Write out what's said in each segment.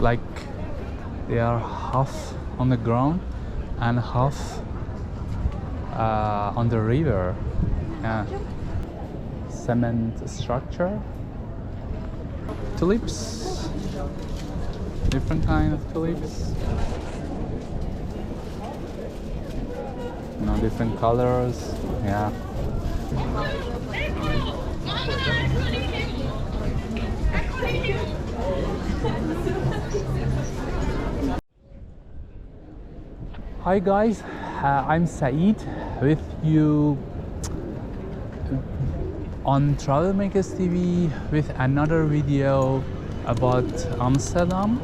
like they are half on the ground and half on the river. Yeah. Cement structure. Tulips. Different kind of tulips. Different colors. Yeah. Hi guys, I'm Saeed with you on Travel Makers TV with another video about Amsterdam.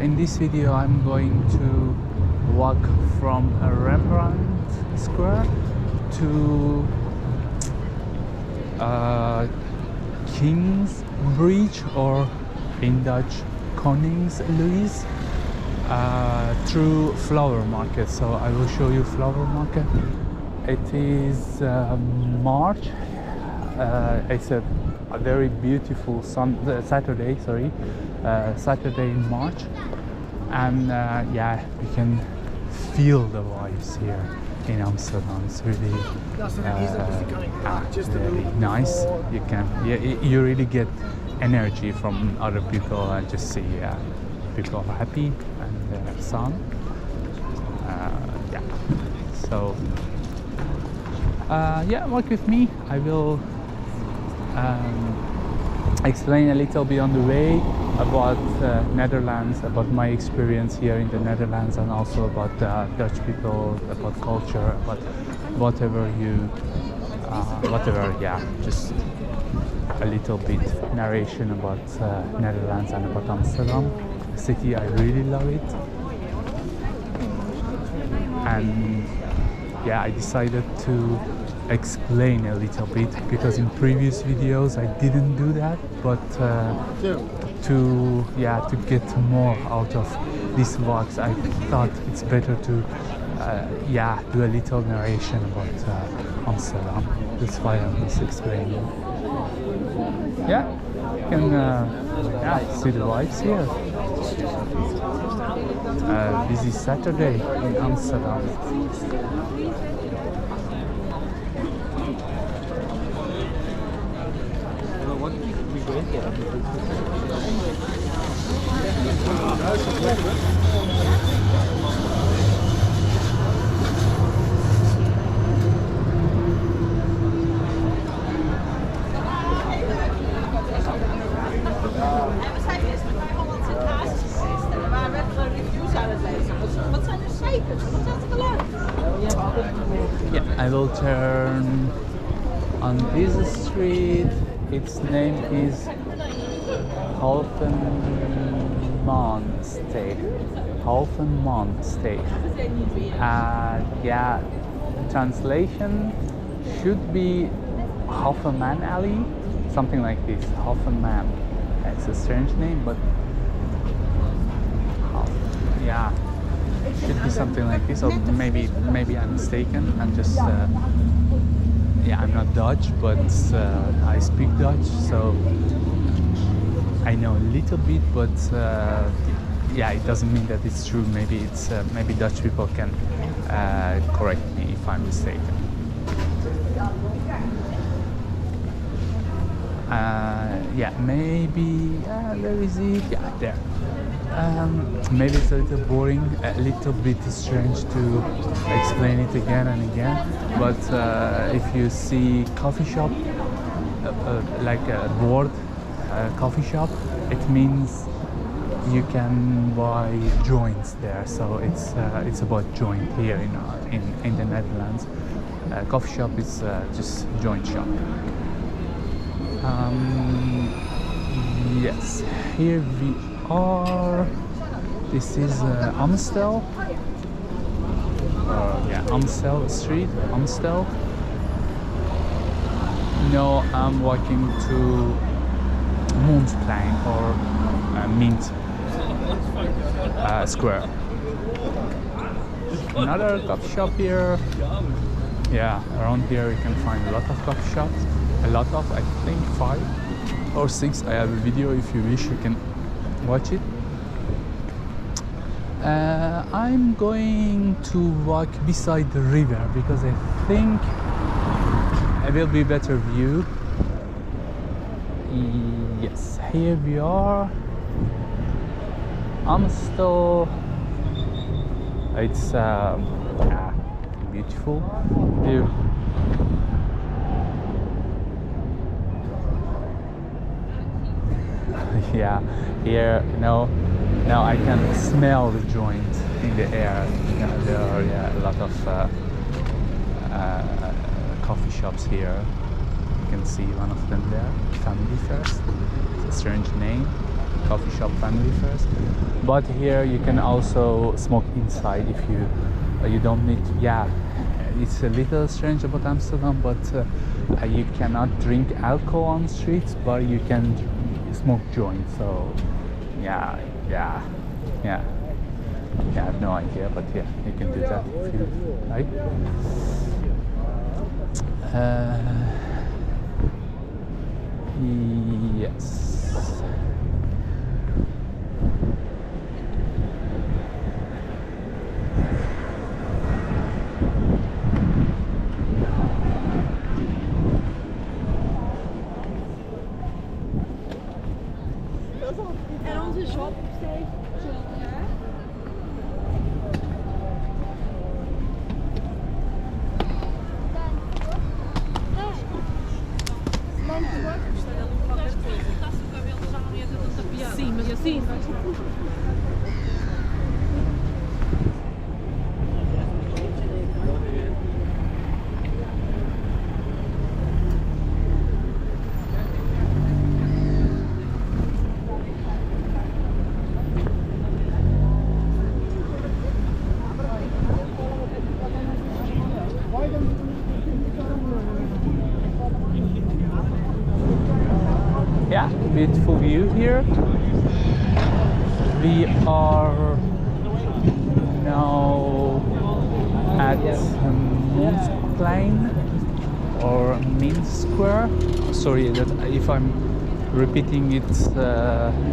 In this video I'm going to walk from Rembrandt Square to King's Bridge, or in Dutch Koningssluis, through flower market. So I will show you flower market. It is March. It's a very beautiful Saturday. Saturday in March, and yeah, you can feel the vibes here in Amsterdam. It's really, really nice. You really get energy from other people, and just see people are happy and sun. Yeah. So yeah, walk with me. I will explain a little bit on the way about Netherlands, about my experience here in the Netherlands, and also about Dutch people, about culture, about whatever, yeah, just a little bit narration about Netherlands and about Amsterdam city. I really love it, and yeah, I decided to explain a little bit because in previous videos I didn't do that, but to get more out of these vlogs, I thought it's better to do a little narration about Amsterdam. That's why I'm just explaining. Yeah, you can see the vibes here. This is Saturday in Amsterdam. Yeah, I will turn on this street. Its name is Halfenmaansteeg. Yeah, translation should be half a man alley, something like this. Half a man. It's a strange name, but yeah, should be something like this. Or maybe I'm mistaken. I'm just yeah, I'm not Dutch, but I speak Dutch, so I know a little bit, but yeah, it doesn't mean that it's true. Maybe it's maybe Dutch people can correct me if I'm mistaken. Yeah, maybe where is it? Yeah, there. Maybe it's a little boring, a little bit strange to explain it again and again, but if you see coffee shop, like a board coffee shop, it means you can buy joints there. So it's about joint here in the Netherlands. Coffee shop is just joint shop. Yes, here we are. This is Amstel. Yeah, Amstel Street, Amstel. No, I'm walking to Rembrandtplein, or Mint Square. Another coffee shop here. Yeah, around here you can find a lot of coffee shops. A lot of, I think 5 or 6. I have a video, if you wish you can watch it. I'm going to walk beside the river because I think it will be better view. Yes, here we are. Amstel. It's beautiful here. Yeah, here now I can smell the joint in the air. There are a lot of coffee shops here. You can see one of them there, Family First. It's a strange name, coffee shop Family First. But here you can also smoke inside if you don't need to. Yeah, it's a little strange about Amsterdam, but you cannot drink alcohol on the streets, but you can smoke joints. So yeah, I have no idea, but yeah, you can do that if you like. Yes. En onze shop steeds. Sim, mas assim. Yeah, beautiful view here. We are now at Rembrandtplein or Main Square. Sorry that if I'm repeating it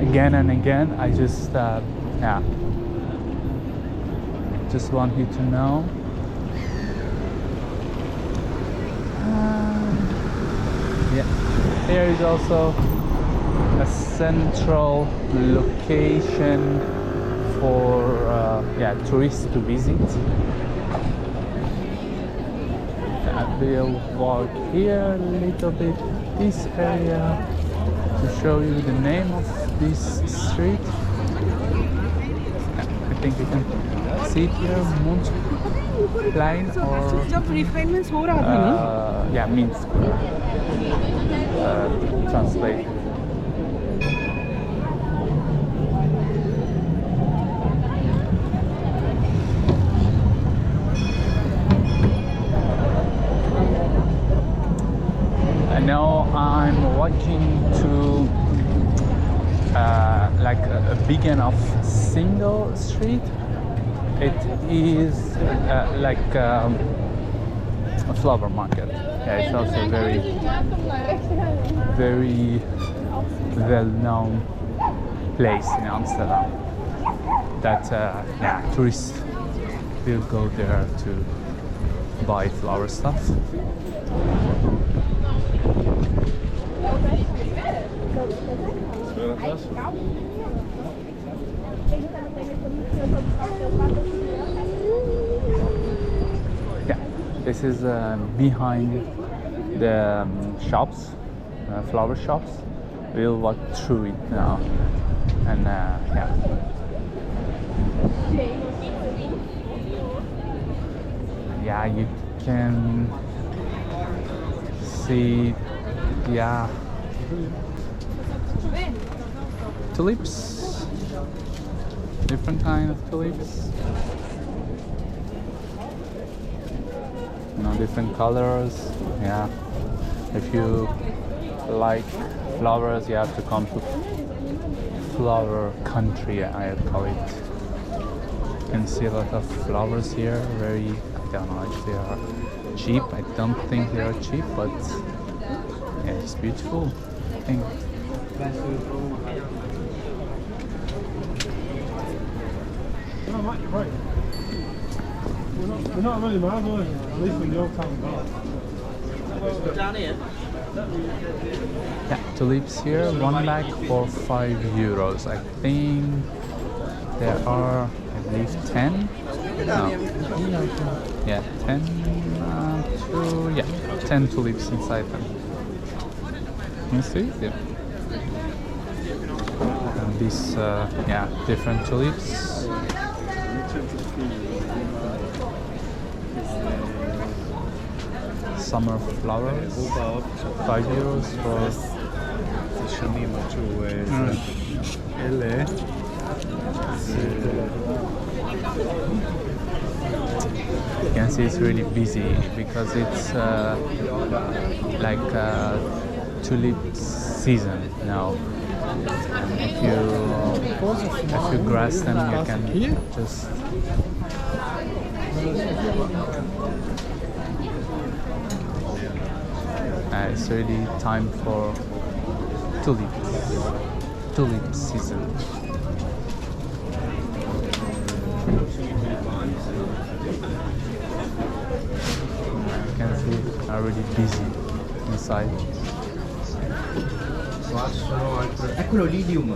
again and again. I just just want you to know. Yeah, there is also a central location for tourists to visit. I will walk here a little bit, this area, to show you the name of this street. I think you can see it here, Rembrandtplein or Main Square. Translate. Now I'm walking to like a big enough single street. It is like a flower market. Yeah, it's also a very well-known place in Amsterdam that tourists will go there to buy flower stuff. Yeah, this is behind the shops, flower shops. We'll walk through it now, and you can see tulips, different kind of tulips, different colors. Yeah, if you like flowers, you have to come to flower country, I call it. You can see a lot of flowers here. I don't know if they are cheap. I don't think they are cheap, but yeah, it's beautiful, I think. Right. We're not really mad, are we? At least in your town. Down here. Yeah, tulips here, one bag for €5. I think there are, I believe, 10. No. Yeah, 10. 10 tulips inside them. You see? Yeah. And these, different tulips. Summer flowers, €5 for. You can see it's really busy because it's like tulip season now. And if you grass them, you can just. It's really time for tulip season. You can see are really busy inside. Eccolo l'idiom.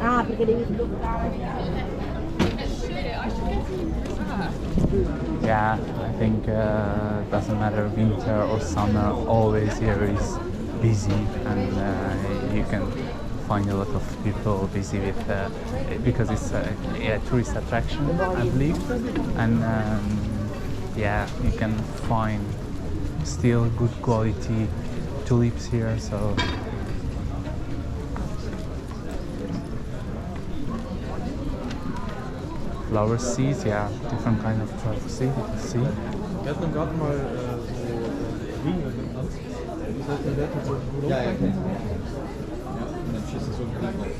Ah, perché devi sbloccare. Yeah, I think doesn't matter winter or summer, always here is busy, and you can find a lot of people busy with because it's a tourist attraction, I believe, and you can find still good quality tulips here. So flower seeds, different kind of flower seeds you can see. Wir hatten gerade mal so Ringe genannt. Das heißt, wir werden so Ja, ja, okay. Ja, und dann schießt du so einen Grill drauf.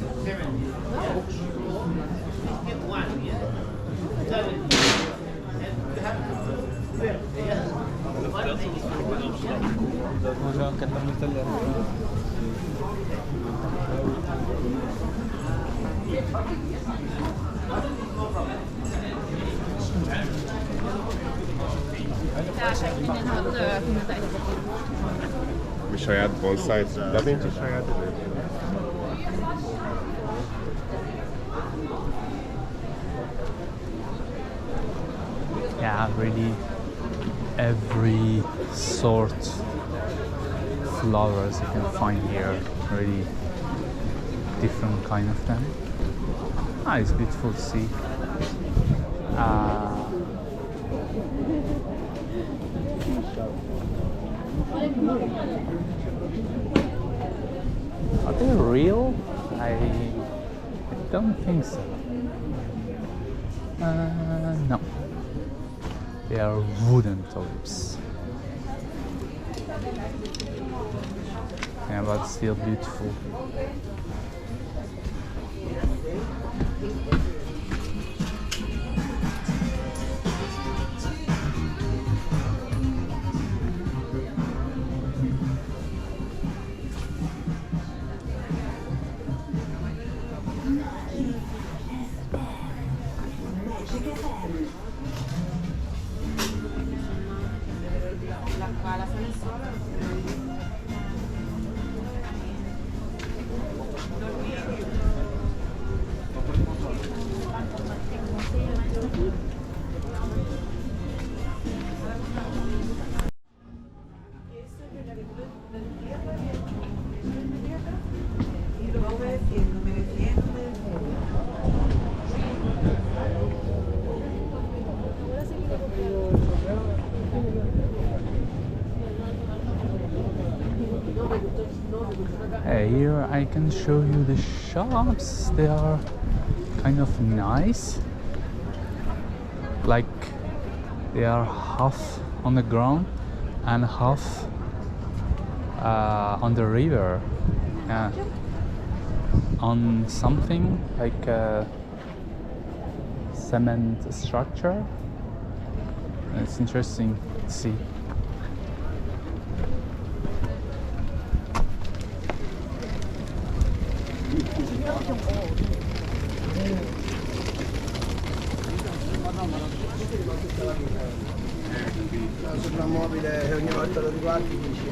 Mișoiat bonsai, dar bine ce șoiat de Yeah, really every sort flowers you can find here, really different kind of them. It's beautiful to see. Are they real? I don't think so. No. They are wooden tulips. Yeah, but still beautiful. Here I can show you the shops. They are kind of nice, like they are half on the ground and half on the river, on something like a cement structure. It's interesting to see. Soprammobile e ogni volta lo riguardi dici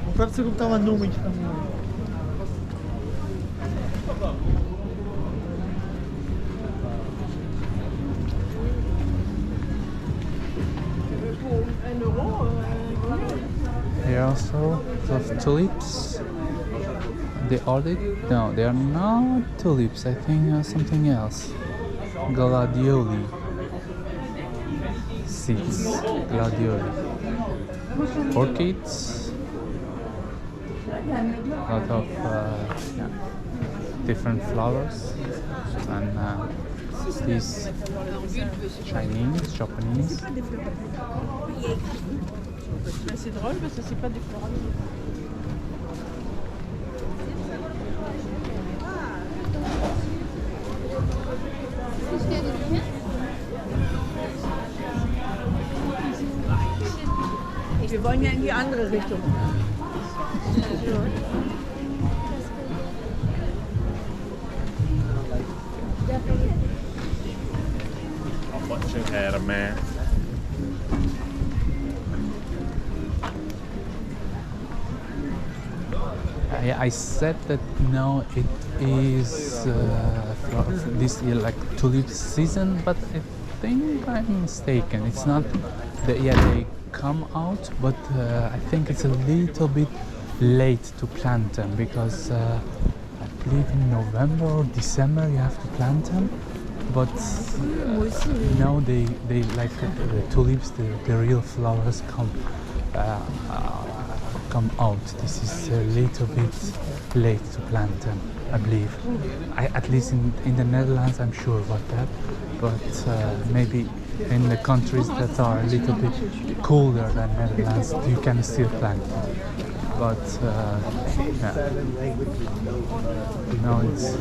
Hoe ver ze komt aan noemen? Here also the tulips. They are no, they are not tulips. I think something else. Gladioli seeds. Gladioli. Orchids. A lot of different flowers and these Chinese, Japanese. C'est drôle parce que c'est pas des fleurs. Wir wollen ja in die andere Richtung. Yeah, I said that no, it is this year like tulip season, but I think I'm mistaken. It's not that yet they come out, but I think it's a little bit late to plant them because I believe in November or December you have to plant them. But now they like the tulips, the real flowers come out. This is a little bit late to plant them, I believe. At least in the Netherlands, I'm sure about that. But maybe in the countries that are a little bit colder than Netherlands, you can still plant them. But yeah. Now it's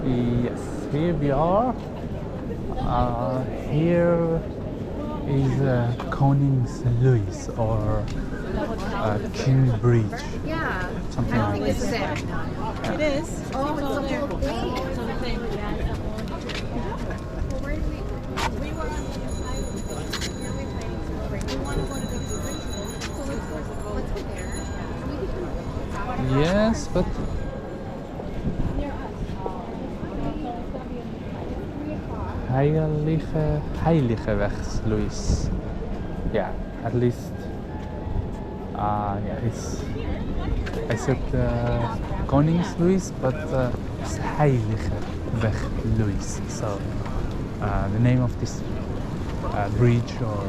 yes, here we are. Here is Koningssluis or King Bridge. Yeah, Something I like think this is that. it. It is. Oh, it's the whole thing. Well, where did we were on the other side of the bridge. Where are we planning to go? We want to go to the bridge. So let's go there. We can go. Yes, but Heilige weg, Louis. Yeah, at least. Yeah, it's. I said Koningssluis, but it's Heilige weg, Louis. So the name of this bridge or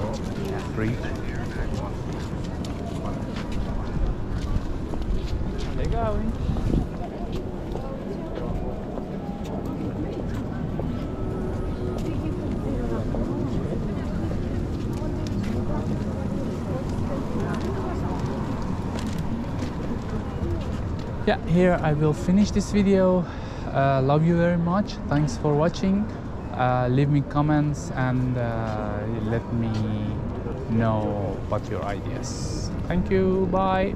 bridge. There you go. Yeah, here I will finish this video. Love you very much. Thanks for watching. Leave me comments and let me know what your ideas. Thank you. Bye.